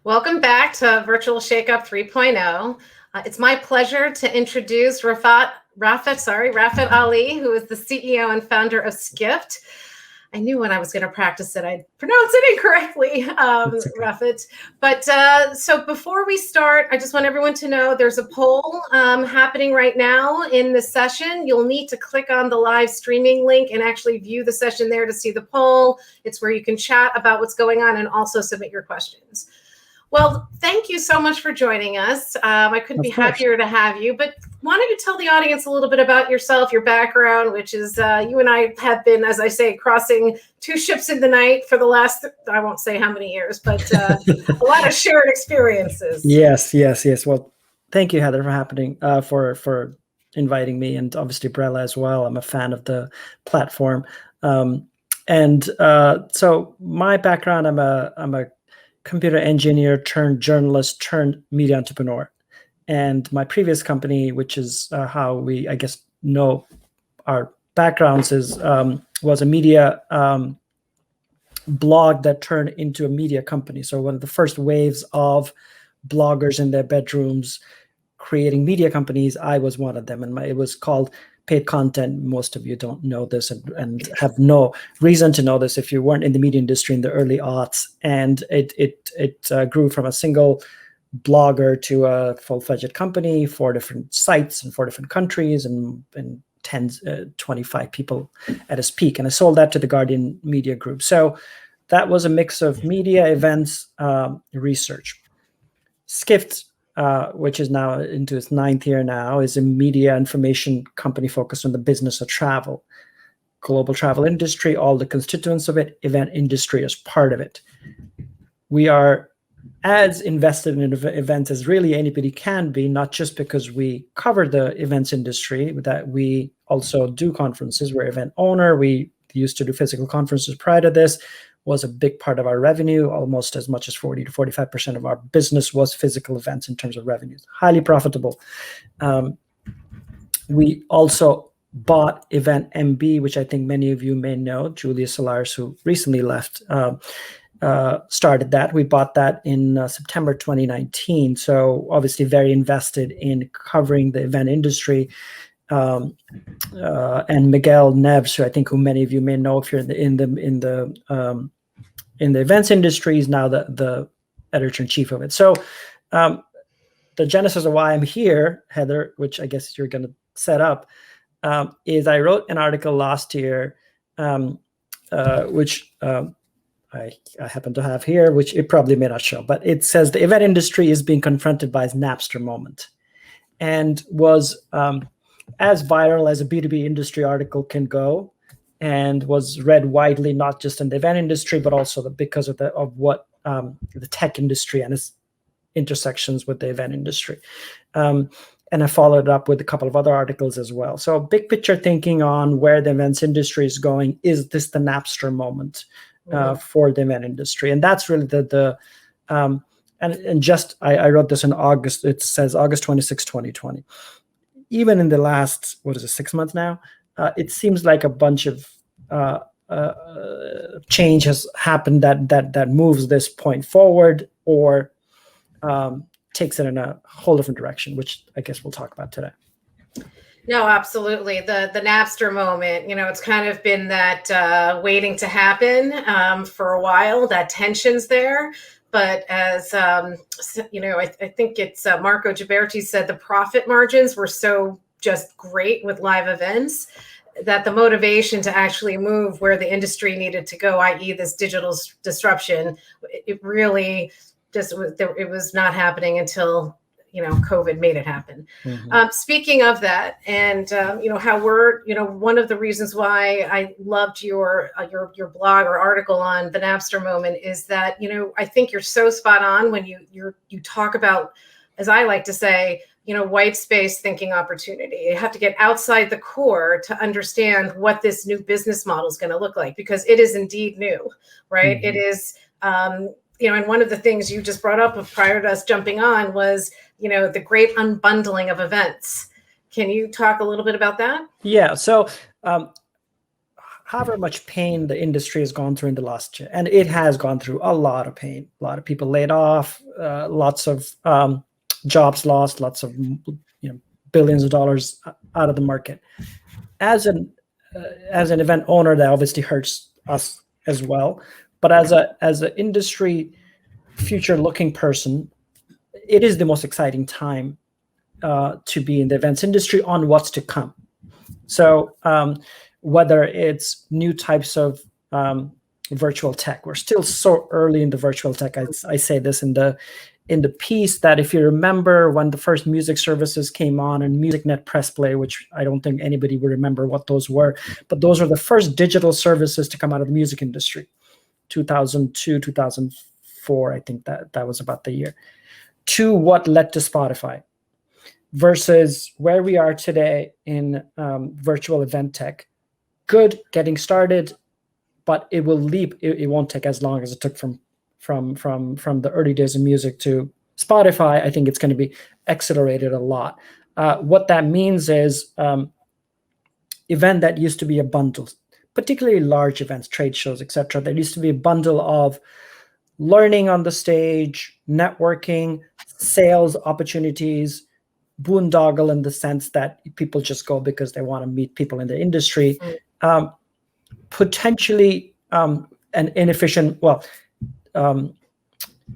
Welcome back to Virtual Shakeup 3.0. It's my pleasure to introduce Rafat Ali, who is the CEO and founder of Skift. I knew when I was going to practice it, I'd pronounce it incorrectly, Rafat. But so before we start, I just want everyone to know there's a poll happening right now in the session. You'll need to click on the live streaming link and actually view the session there to see the poll. It's where you can chat about what's going on and also submit your questions. Well, thank you so much for joining us. I couldn't be happier to have you, but why don't you tell the audience a little bit about yourself, your background, which is you and I have been, as I say, crossing two ships in the night for the last, I won't say how many years, but a lot of shared experiences. Yes. Well, thank you, Heather, for inviting me, and obviously Brella as well. I'm a fan of the platform. So my background, I'm a computer engineer turned journalist turned media entrepreneur. And my previous company, which is how we, I guess, know our backgrounds, was a media blog that turned into a media company. So one of the first waves of bloggers in their bedrooms creating media companies, I was one of them. And it was called Paid Content. Most of you don't know this and have no reason to know this if you weren't in the media industry in the early aughts. And it grew from a single blogger to a full-fledged company, 4 different sites in 4 different countries, and 25 people at its peak. And I sold that to the Guardian Media Group. So that was a mix of media, events, research. Skift, which is now into its 9th year now, is a media information company focused on the business of travel, global travel industry, all the constituents of it, event industry as part of it. We are as invested in events as really anybody can be, not just because we cover the events industry, but that we also do conferences. We're event owner. We used to do physical conferences prior to this. Was a big part of our revenue. Almost as much as 40 to 45% of our business was physical events in terms of revenues. Highly profitable. We also bought Event MB, which I think many of you may know. Julia Solaris, who recently left, started that. We bought that in September 2019. So obviously very invested in covering the event industry. And Miguel Neves, who many of you may know if you're in the events industry, is now the editor-in-chief of it. So the genesis of why I'm here, Heather, which I guess you're going to set up, is I wrote an article last year, which I happen to have here, which it probably may not show, but it says the event industry is being confronted by its Napster moment, and was as viral as a B2B industry article can go, and was read widely, not just in the event industry, but also because of the tech industry and its intersections with the event industry. And I followed up with a couple of other articles as well. So big picture thinking on where the events industry is going. Is this the Napster moment for the event industry? And that's really I wrote this in August. It says August 26, 2020. Even in the last, 6 months now, it seems like a bunch of change has happened that moves this point forward, or takes it in a whole different direction, which I guess we'll talk about today. No, absolutely. The Napster moment, it's kind of been that waiting to happen for a while. That tension's there. But as, I think it's Marco Ghiberti said, the profit margins were so just great with live events that the motivation to actually move where the industry needed to go, i.e. this digital disruption, it really just it was not happening until COVID made it happen. Mm-hmm. Speaking of that, and how we're, one of the reasons why I loved your blog or article on the Napster moment is that, I think you're so spot on when you talk about, as I like to say, white space thinking opportunity. You have to get outside the core to understand what this new business model is going to look like, because it is indeed new, right? Mm-hmm. It is, and one of the things you just brought up prior to us jumping on was, the great unbundling of events. Can you talk a little bit about that? Yeah. So however much pain the industry has gone through in the last year, and it has gone through a lot of pain, a lot of people laid off, lots of jobs lost, lots of billions of dollars out of the market. As an event owner, that obviously hurts us as well. But as an industry future-looking person, it is the most exciting time to be in the events industry on what's to come. So whether it's new types of virtual tech, we're still so early in the virtual tech. I say this in the piece that if you remember when the first music services came on and MusicNet Press Play, which I don't think anybody would remember what those were, but those are the first digital services to come out of the music industry, 2002, 2004, I think that was about the year, to what led to Spotify. Versus where we are today in virtual event tech, good getting started, but it will leap. It won't take as long as it took from the early days of music to Spotify. I think it's going to be accelerated a lot. What that means is event that used to be a bundle, particularly large events, trade shows, etc. There used to be a bundle of learning on the stage, networking, sales opportunities, boondoggle in the sense that people just go because they want to meet people in the industry, potentially an inefficient,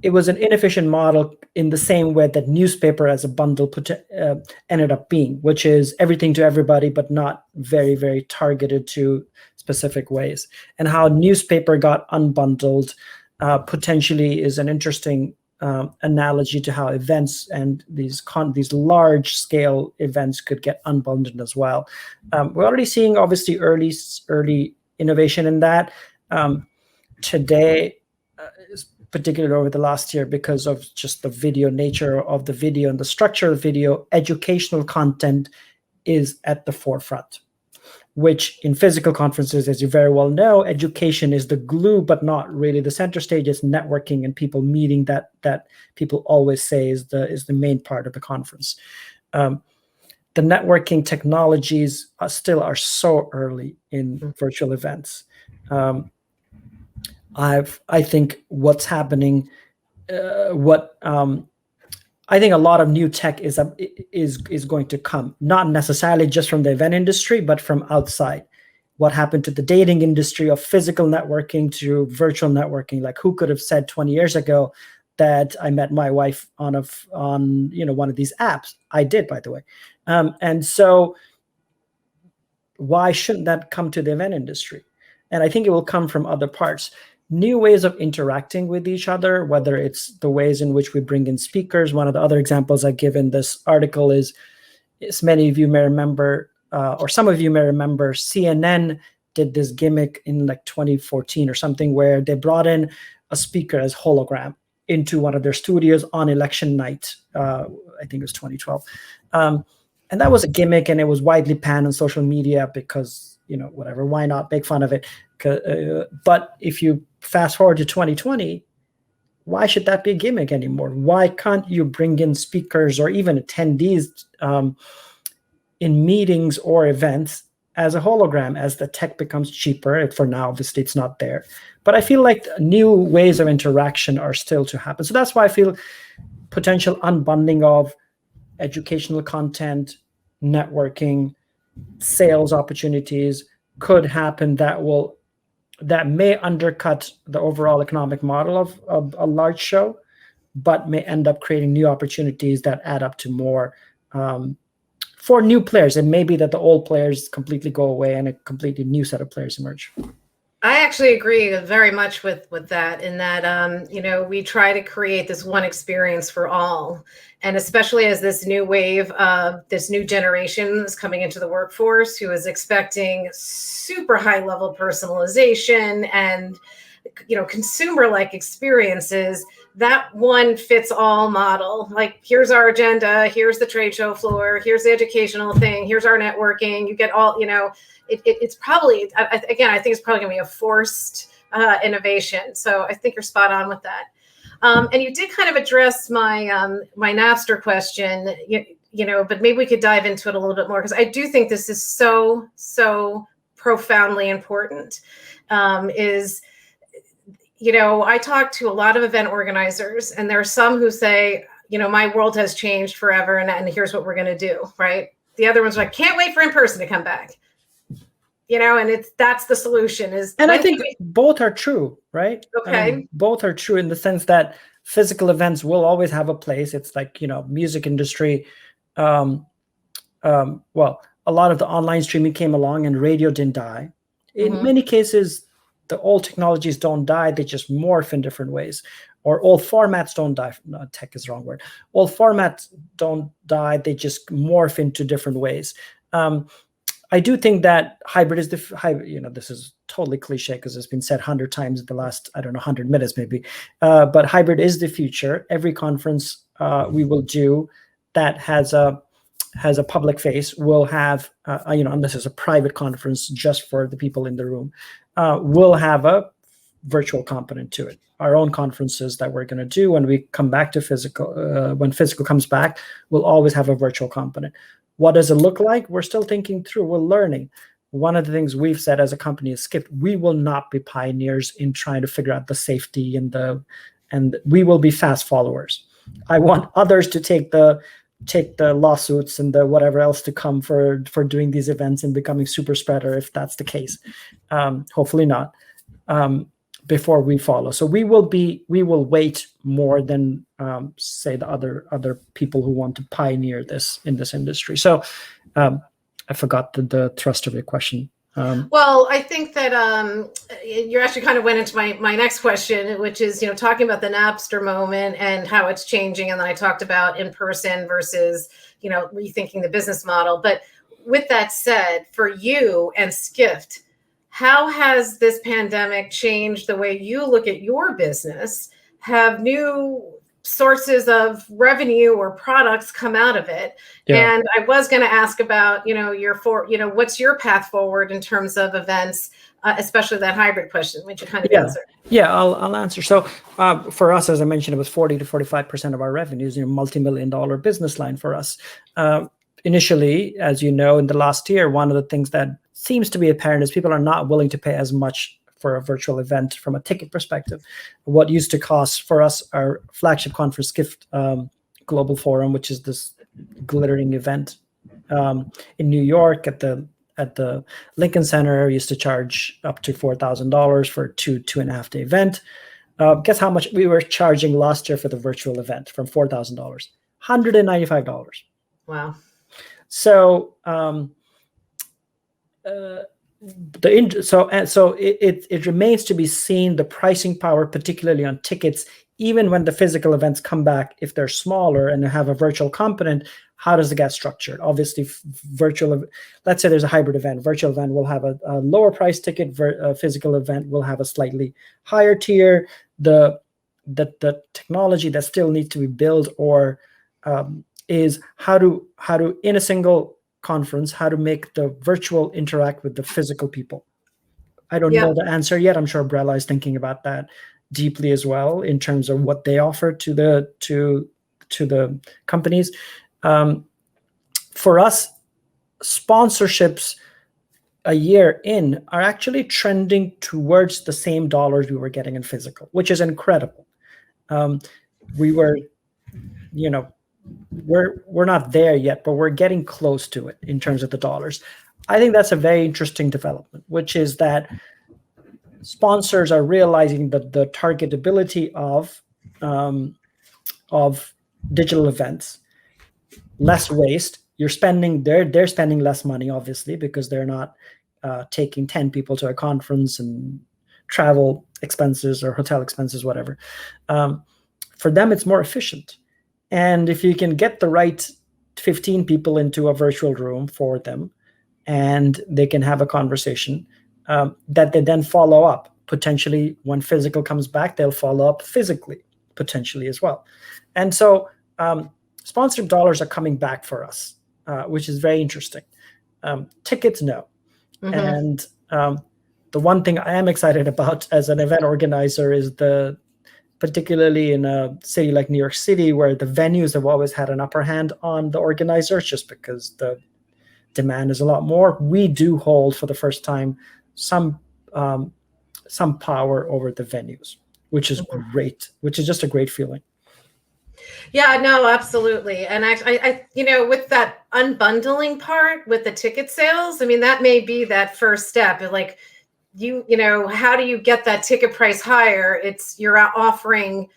it was an inefficient model in the same way that newspaper as a bundle ended up being, which is everything to everybody, but not very, very targeted to specific ways. And how newspaper got unbundled potentially is an interesting analogy to how events and these large scale events could get unbundled as well. We're already seeing obviously early innovation in that. Today, particularly over the last year, because of just the video nature of the video and the structure of video, educational content is at the forefront, which in physical conferences, as you very well know, education is the glue, but not really the center stage. It's networking and people meeting that people always say is the main part of the conference. The networking technologies still are so early in virtual events. I think what's happening, I think a lot of new tech is going to come, not necessarily just from the event industry, but from outside. What happened to the dating industry of physical networking to virtual networking? Like, who could have said 20 years ago that I met my wife on one of these apps? I did, by the way. And so why shouldn't that come to the event industry? And I think it will come from other parts. New ways of interacting with each other, whether it's the ways in which we bring in speakers. One of the other examples I give in this article is many of you may remember, or some of you may remember, CNN did this gimmick in like 2014 or something where they brought in a speaker as hologram into one of their studios on election night. I think it was 2012. And that was a gimmick, and it was widely panned on social media because, whatever, why not make fun of it? But if you fast forward to 2020, why should that be a gimmick anymore? Why can't you bring in speakers or even attendees in meetings or events as a hologram as the tech becomes cheaper? For now, obviously, it's not there. But I feel like new ways of interaction are still to happen. So that's why I feel potential unbundling of educational content, networking, sales opportunities could happen that may undercut the overall economic model of a large show, but may end up creating new opportunities that add up to more for new players. And maybe that the old players completely go away and a completely new set of players emerge. I actually agree very much with that, in that, we try to create this one experience for all. And especially as this new wave of this new generation is coming into the workforce, who is expecting super high level personalization and, consumer-like experiences, that one fits all model. Like, here's our agenda, here's the trade show floor, here's the educational thing, here's our networking. You get all, it's probably, again, I think it's probably going to be a forced innovation. So I think you're spot on with that. And you did kind of address my my Napster question, but maybe we could dive into it a little bit more, because I do think this is so profoundly important is, I talk to a lot of event organizers, and there are some who say, my world has changed forever, and here's what we're going to do, right? The other ones are like, can't wait for in-person to come back. And that's the solution is. And I think both are true, right? Okay. Both are true in the sense that physical events will always have a place. It's like, music industry. Well, a lot of the online streaming came along and radio didn't die. In many cases, the old technologies don't die. They just morph in different ways. Or old formats don't die. No, tech is the wrong word. Old formats don't die. They just morph into different ways. I do think that hybrid is this is totally cliche because it's been said 100 times in the last, 100 minutes maybe. But hybrid is the future. Every conference we will do that has a public face will have, unless it's a private conference just for the people in the room, will have a virtual component to it. Our own conferences that we're going to do when we come back to physical, when physical comes back, will always have a virtual component. What does it look like? We're still thinking through. We're learning. One of the things we've said as a company is, Skip, we will not be pioneers in trying to figure out the safety and we will be fast followers. I want others to take the lawsuits and the whatever else to come for doing these events and becoming super spreader, if that's the case. Hopefully not. Before we follow. So we will wait more than say the other people who want to pioneer this in this industry. So I forgot the thrust of your question. Well, I think that you actually kind of went into my next question, which is, talking about the Napster moment and how it's changing. And then I talked about in-person versus, rethinking the business model. But with that said, for you and Skift, how has this pandemic changed the way you look at your business? Have new sources of revenue or products come out of it? Yeah. And I was going to ask about, what's your path forward in terms of events, especially that hybrid question, which you kind of answered. Yeah, I'll answer. So for us, as I mentioned, it was 40 to 45% of our revenues, multi-million-dollar business line for us. Initially, as you know, in the last year, one of the things that seems to be apparent is people are not willing to pay as much for a virtual event from a ticket perspective. What used to cost for us, our flagship conference, Skift Global Forum, which is this glittering event in New York at the Lincoln Center, used to charge up to $4,000 for a 2.5 day event. Guess how much we were charging last year for the virtual event from $4,000? $195. Wow. So it remains to be seen the pricing power, particularly on tickets, even when the physical events come back. If they're smaller and have a virtual component, how does it get structured? Obviously, let's say there's a hybrid event. Virtual event will have a lower price ticket. Physical event will have a slightly higher tier. The technology that still needs to be built is how to in a single conference, how to make the virtual interact with the physical people. I don't know the answer yet. I'm sure Brella is thinking about that deeply as well in terms of what they offer to the companies. For us, sponsorships a year in are actually trending towards the same dollars we were getting in physical, which is incredible. We were, we're not there yet, but we're getting close to it in terms of the dollars. I think that's a very interesting development, which is that sponsors are realizing that the targetability of digital events, less waste. They're spending less money, obviously, because they're not taking 10 people to a conference and travel expenses or hotel expenses, whatever. For them, it's more efficient. And if you can get the right 15 people into a virtual room for them, and they can have a conversation that they then follow up. Potentially, when physical comes back, they'll follow up physically, potentially as well. And so sponsored dollars are coming back for us, which is very interesting. Tickets, no. Mm-hmm. And the one thing I am excited about as an event organizer is particularly in a city like New York City, where the venues have always had an upper hand on the organizers, just because demand is a lot more, we do hold for the first time some power over the venues, which is great, which is just a great feeling. Yeah, no, absolutely. And I, with that unbundling part with the ticket sales, I mean, that may be that first step. Like, how do you get that ticket price higher? You're offering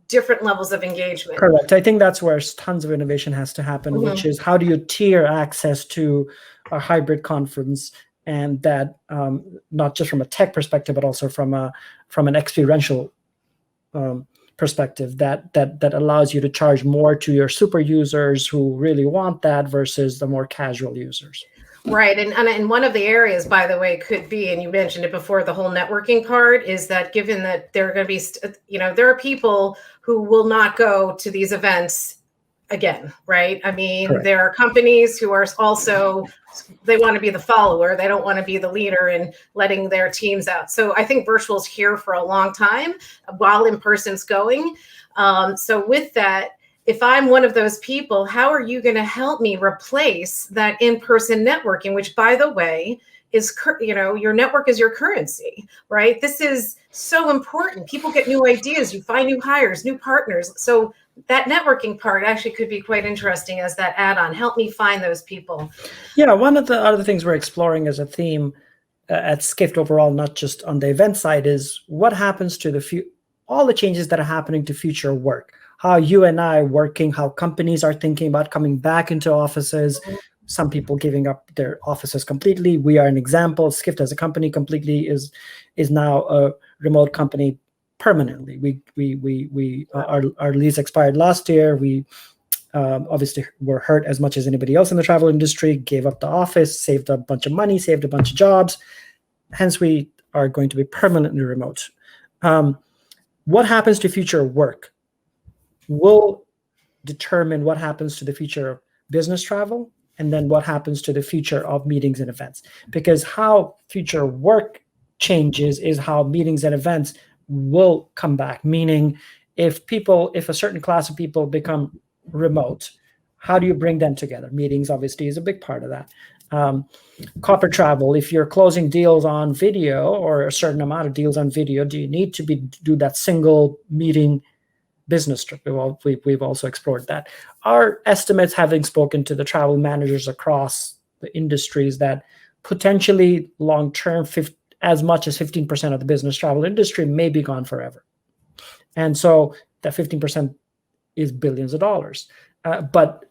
different levels of engagement. Correct. I think that's where tons of innovation has to happen, which is how do you tier access to a hybrid conference, and that not just from a tech perspective, but also from an experiential perspective that allows you to charge more to your super users who really want that versus the more casual users. Right. And one of the areas, by the way, could be, and you mentioned it before, the whole networking part, is that given that there are going to be, there are people who will not go to these events again, right? I mean, correct. There are companies who are also, they want to be the follower. They don't want to be the leader in letting their teams out. So I think virtual's here for a long time while in-person's going. So with that, if I'm one of those people, how are you going to help me replace that in-person networking, which, by the way, is, your network is your currency, right? This is so important. People get new ideas. You find new hires, new partners. So that networking part actually could be quite interesting as that add-on. Help me find those people. Yeah, one of the other things we're exploring as a theme at Skift overall, not just on the event side, is what happens to all the changes that are happening to future work. How you and I are working, how companies are thinking about coming back into offices, some people giving up their offices completely. We are an example. Skift as a company completely is now a remote company permanently. Our lease expired last year. We obviously were hurt as much as anybody else in the travel industry, gave up the office, saved a bunch of money, saved a bunch of jobs. Hence, we are going to be permanently remote. What happens to future work will determine what happens to the future of business travel, and then what happens to the future of meetings and events. Because how future work changes is how meetings and events will come back. Meaning, if a certain class of people become remote, how do you bring them together? Meetings obviously is a big part of that. Corporate travel, if you're closing deals on video or a certain amount of deals on video, do you need to do that single meeting business trip? We've also explored that. Our estimates, having spoken to the travel managers across the industries, that potentially long-term, as much as 15% of the business travel industry may be gone forever. And so that 15% is billions of dollars. But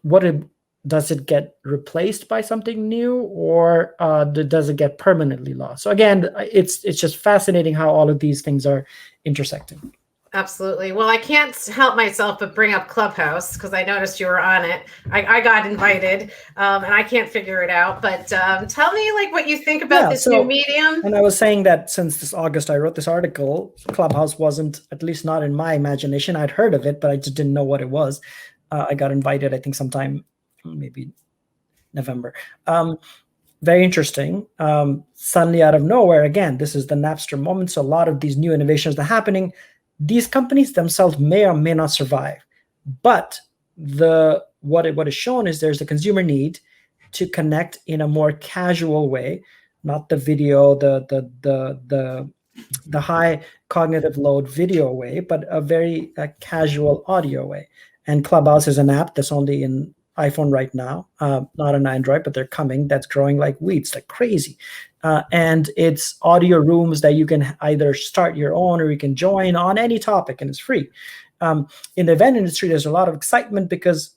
does it get replaced by something new, or does it get permanently lost? So again, it's just fascinating how all of these things are intersecting. Absolutely. Well, I can't help myself but bring up Clubhouse because I noticed you were on it. I got invited, and I can't figure it out. But tell me, what you think about this new medium. And I was saying that since this August, I wrote this article. Clubhouse wasn't, at least not in my imagination. I'd heard of it, but I just didn't know what it was. I got invited, I think, sometime maybe November. Very interesting. Suddenly, out of nowhere, again, this is the Napster moment. So a lot of these new innovations that are happening. These companies themselves may or may not survive, but what is shown is there's a consumer need to connect in a more casual way, not the video, the high cognitive load video way, but a very casual audio way. And Clubhouse is an app that's only in iPhone right now, not an Android, but they're coming. That's growing like weeds, like crazy. And it's audio rooms that you can either start your own or you can join on any topic, and it's free. In the event industry, there's a lot of excitement because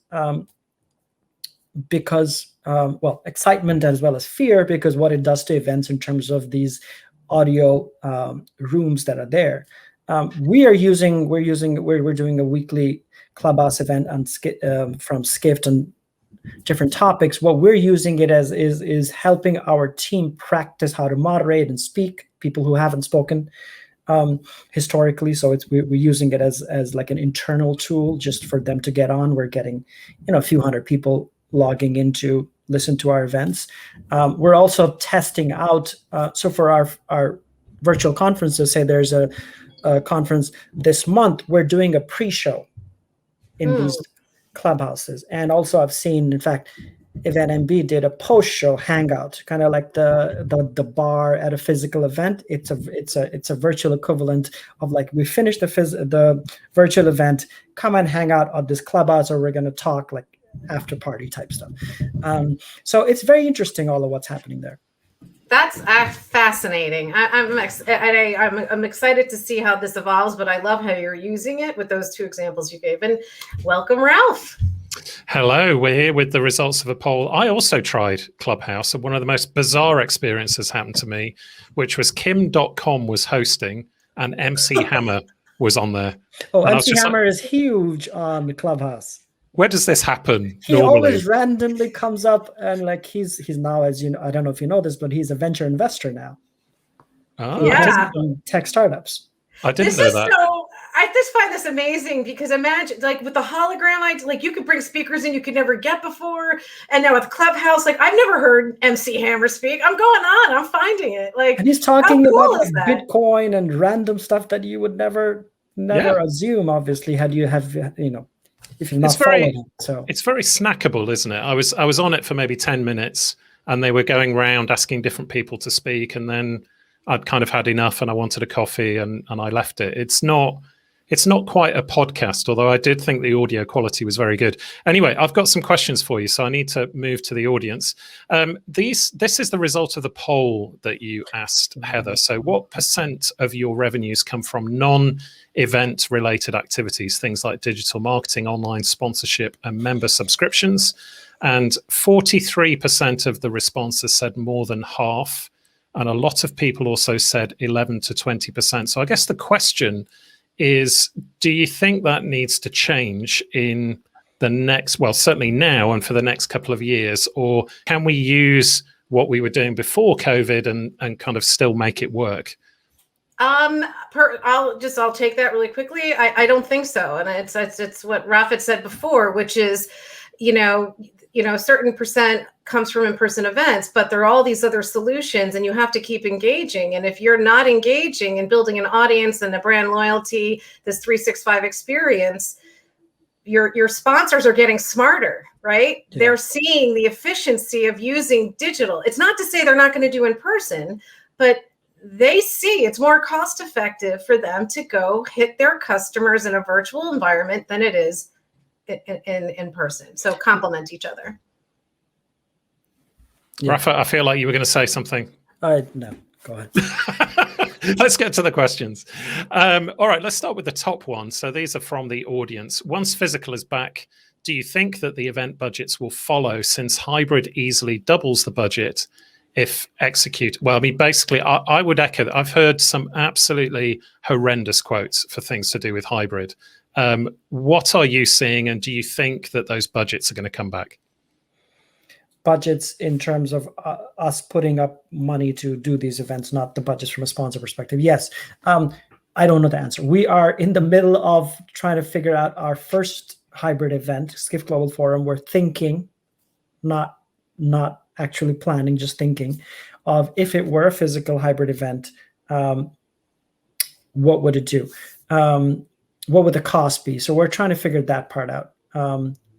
excitement as well as fear, because what it does to events in terms of these audio rooms that are there. We're doing a weekly Clubhouse event on from Skift and different topics. What we're using it as is helping our team practice how to moderate and speak, people who haven't spoken historically. So we're using it as like an internal tool just for them to get on. We're getting a few hundred people logging in to listen to our events. We're also testing out. So for our virtual conferences, say there's a conference this month, we're doing a pre-show in these Clubhouses. And also I've seen, in fact, EventMB did a post-show hangout, kind of like the bar at a physical event. It's a virtual equivalent of like, we finished the virtual event, come and hang out on this Clubhouse, or we're going to talk like after party type stuff. So it's very interesting, all of what's happening there. That's fascinating. I'm excited to see how this evolves, but I love how you're using it with those two examples you gave. And welcome, Ralph. Hello, we're here with the results of a poll. I also tried Clubhouse, and one of the most bizarre experiences happened to me, which was Kim.com was hosting and MC Hammer was on there. Oh, and MC Hammer is huge on the Clubhouse. Where does this happen He normally? always randomly comes up, and like he's now, as you know, I don't know if you know this, but he's a venture investor now. Oh, Yeah. In tech startups. I didn't know that. I just find this amazing, because imagine like with the hologram, like you could bring speakers in you could never get before. And now with Clubhouse, like I've never heard MC Hammer speak. I'm going on, I'm finding it. Like, and he's talking cool about Bitcoin and random stuff that you would never assume, obviously, if you've not followed him. So it's very snackable, isn't it? I was on it for maybe 10 minutes, and they were going around asking different people to speak, and then I'd kind of had enough and I wanted a coffee, and I left it. It's not quite a podcast, although I did think the audio quality was very good. Anyway, I've got some questions for you, so I need to move to the audience. This is the result of the poll that you asked, Heather. So what % of your revenues come from non-event related activities, things like digital marketing, online sponsorship, and member subscriptions? And 43% of the responses said more than half. And a lot of people also said 11 to 20%. So I guess the question is, do you think that needs to change in the next, well, certainly now and for the next couple of years, or can we use what we were doing before COVID and kind of still make it work? I'll take that really quickly. I don't think so. And it's what Rafat said before, which is, a certain percent comes from in-person events, but there are all these other solutions, and you have to keep engaging. And if you're not engaging and building an audience and a brand loyalty, this 365 experience, your sponsors are getting smarter, right? Yeah. They're seeing the efficiency of using digital. It's not to say they're not going to do in person, but they see it's more cost effective for them to go hit their customers in a virtual environment than it is in person. So complement each other. Yeah. Rafa, I feel like you were going to say something. No, go ahead. Let's get to the questions. All right, let's start with the top one. So these are from the audience. Once physical is back, do you think that the event budgets will follow, since hybrid easily doubles the budget if executed? Well, I mean, basically, I would echo that. I've heard some absolutely horrendous quotes for things to do with hybrid. What are you seeing, and do you think that those budgets are going to come back? Budgets in terms of us putting up money to do these events, not the budgets from a sponsor perspective. Yes. I don't know the answer. We are in the middle of trying to figure out our first hybrid event, Skift Global Forum. We're thinking, not actually planning, just thinking of, if it were a physical hybrid event, what would it do? What would the cost be? So we're trying to figure that part out.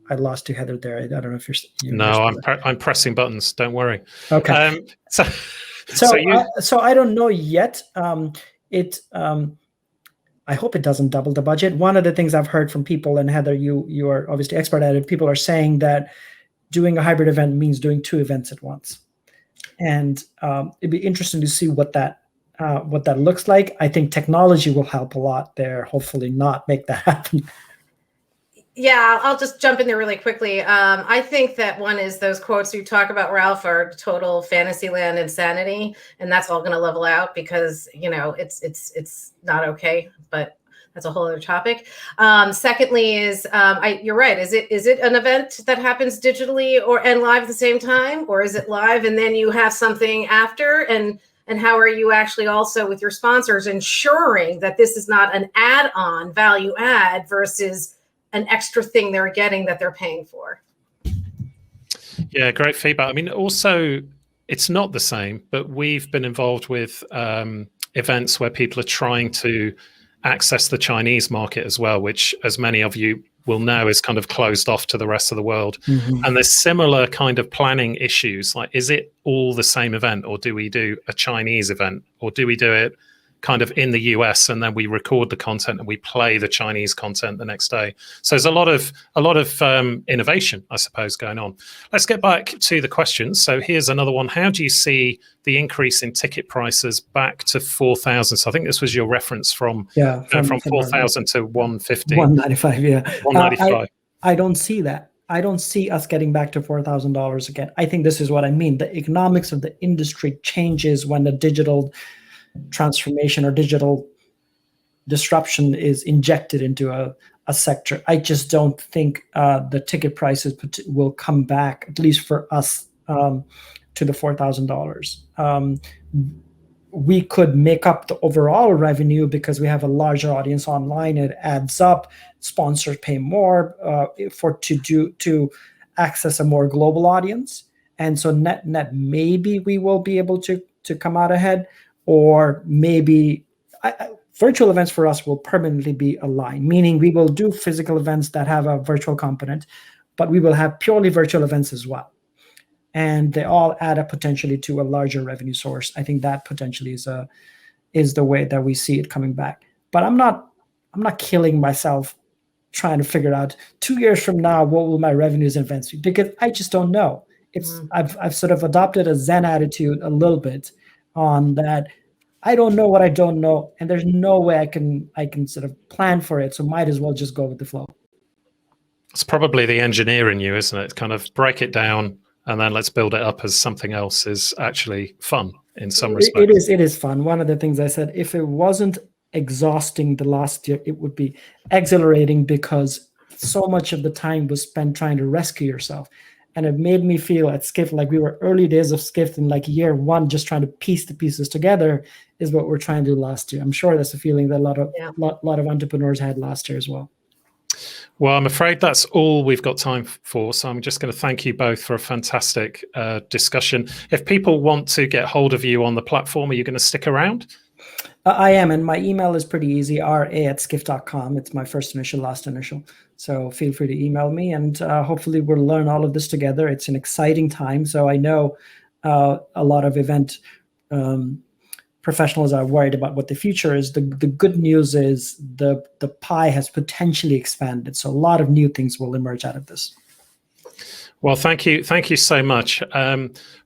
I lost you, Heather, there. I don't know if you're no, I'm pressing buttons. Don't worry. Okay. So I don't know yet. I hope it doesn't double the budget. One of the things I've heard from people, and Heather, you are obviously expert at it, people are saying that doing a hybrid event means doing 2 events at once. And it'd be interesting to see what that looks like. I think technology will help a lot there, hopefully not make that happen. Yeah, I'll just jump in there really quickly. I think that one is those quotes you talk about, Ralph, are total fantasy land insanity, and that's all going to level out, because it's not okay. But that's a whole other topic. Secondly, is you're right. Is it an event that happens digitally and live at the same time, or is it live and then you have something after? And how are you actually also with your sponsors ensuring that this is not an add-on value add versus an extra thing they're getting that they're paying for? Yeah, great feedback. I mean, also, it's not the same, but we've been involved with events where people are trying to access the Chinese market as well, which, as many of you will know is kind of closed off to the rest of the world. And there's similar kind of planning issues. Like, is it all the same event, or do we do a Chinese event, or do we do it kind of in the US and then we record the content and we play the Chinese content the next day? So there's a lot of innovation, I suppose, going on. Let's get back to the questions. So here's another one. How do you see the increase in ticket prices back to 4,000? So I think this was your reference from 4,000 to 150. 195, yeah. 195. I don't see that. I don't see us getting back to $4,000 again. I think this is what I mean. The economics of the industry changes when the digital transformation or digital disruption is injected into a sector. I just don't think the ticket prices will come back, at least for us, to the $4,000. We could make up the overall revenue because we have a larger audience online. It adds up. Sponsors pay more to access a more global audience, and so net maybe we will be able to come out ahead. Or maybe virtual events for us will permanently be aligned, meaning we will do physical events that have a virtual component, but we will have purely virtual events as well. And they all add up potentially to a larger revenue source. I think that potentially is the way that we see it coming back. But I'm not killing myself trying to figure out 2 years from now what will my revenues and events be, because I just don't know. I've sort of adopted a Zen attitude a little bit on that. I don't know what I don't know, and there's no way I can sort of plan for it. So might as well just go with the flow. It's probably the engineer in you, isn't it? Kind of break it down and then let's build it up as something else is actually fun in some respects. It is fun. One of the things I said, if it wasn't exhausting the last year, it would be exhilarating, because so much of the time was spent trying to rescue yourself. And it made me feel at Skift like we were early days of Skift in like year one, just trying to piece the pieces together is what we're trying to do last year. I'm sure that's a feeling that a lot of entrepreneurs had last year as well. Well, I'm afraid that's all we've got time for. So I'm just going to thank you both for a fantastic discussion. If people want to get hold of you on the platform, are you going to stick around? I am, and my email is pretty easy, ra@skift.com. It's my first initial, last initial. So feel free to email me, and hopefully we'll learn all of this together. It's an exciting time. So I know a lot of event professionals are worried about what the future is. The good news is the pie has potentially expanded. So a lot of new things will emerge out of this. Well, thank you so much.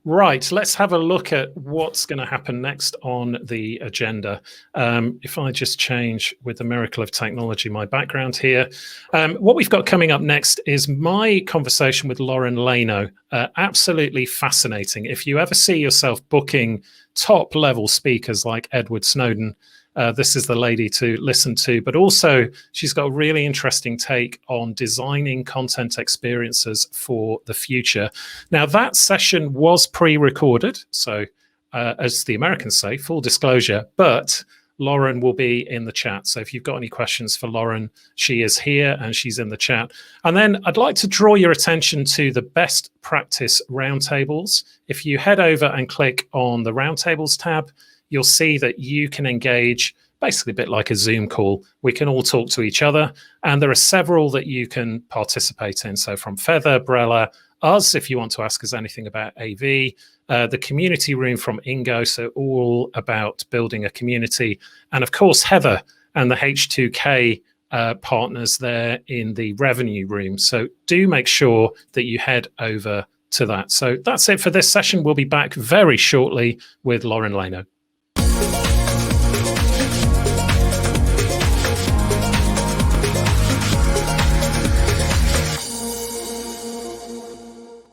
Right, let's have a look at what's going to happen next on the agenda. If I just change, with the miracle of technology, my background here. What we've got coming up next is my conversation with Lauren Lano. Absolutely fascinating. If you ever see yourself booking top level speakers like Edward Snowden, this is the lady to listen to. But also, she's got a really interesting take on designing content experiences for the future. Now, that session was pre-recorded, so as the Americans say, full disclosure, but Lauren will be in the chat. So if you've got any questions for Lauren, she is here and she's in the chat. And then I'd like to draw your attention to the best practice roundtables. If you head over and click on the roundtables tab, you'll see that you can engage basically a bit like a Zoom call. We can all talk to each other, and there are several that you can participate in. So from Feather, Brella, us, if you want to ask us anything about AV, the community room from Ingo, so all about building a community, and of course, Heather and the H2K partners there in the revenue room. So do make sure that you head over to that. So that's it for this session. We'll be back very shortly with Lauren Lano.